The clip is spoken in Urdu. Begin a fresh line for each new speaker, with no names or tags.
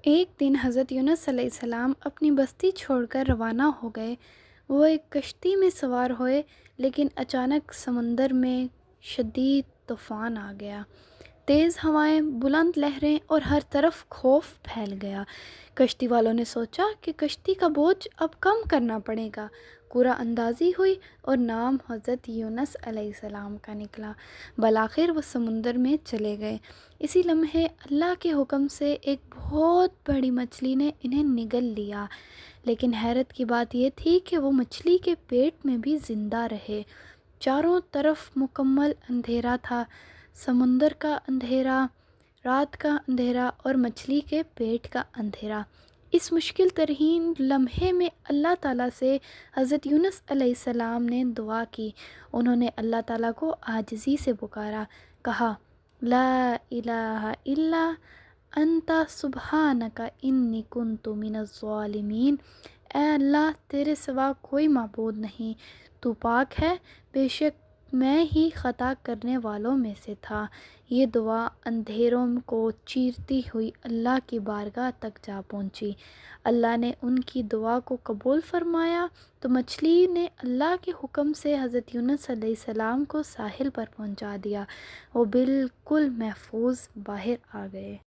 ایک دن حضرت یونس علیہ السلام اپنی بستی چھوڑ کر روانہ ہو گئے۔ وہ ایک کشتی میں سوار ہوئے، لیکن اچانک سمندر میں شدید طوفان آ گیا۔ تیز ہوائیں، بلند لہریں اور ہر طرف خوف پھیل گیا۔ کشتی والوں نے سوچا کہ کشتی کا بوجھ اب کم کرنا پڑے گا۔ قرعہ اندازی ہوئی اور نام حضرت یونس علیہ السلام کا نکلا۔ بالآخر وہ سمندر میں چلے گئے۔ اسی لمحے اللہ کے حکم سے ایک بہت بڑی مچھلی نے انہیں نگل لیا، لیکن حیرت کی بات یہ تھی کہ وہ مچھلی کے پیٹ میں بھی زندہ رہے۔ چاروں طرف مکمل اندھیرا تھا، سمندر کا اندھیرا، رات کا اندھیرا اور مچھلی کے پیٹ کا اندھیرا۔ اس مشکل ترین لمحے میں اللہ تعالیٰ سے حضرت یونس علیہ السلام نے دعا کی۔ انہوں نے اللہ تعالیٰ کو عاجزی سے پکارا، کہا، لا الہ الا انت سبحانک انی کنت من الظالمین۔ اے اللہ، تیرے سوا کوئی معبود نہیں، تو پاک ہے، بے شک میں ہی خطا کرنے والوں میں سے تھا۔ یہ دعا اندھیروں کو چیرتی ہوئی اللہ کی بارگاہ تک جا پہنچی۔ اللہ نے ان کی دعا کو قبول فرمایا تو مچھلی نے اللہ کے حکم سے حضرت یونس علیہ السلام کو ساحل پر پہنچا دیا۔ وہ بالکل محفوظ باہر آ گئے۔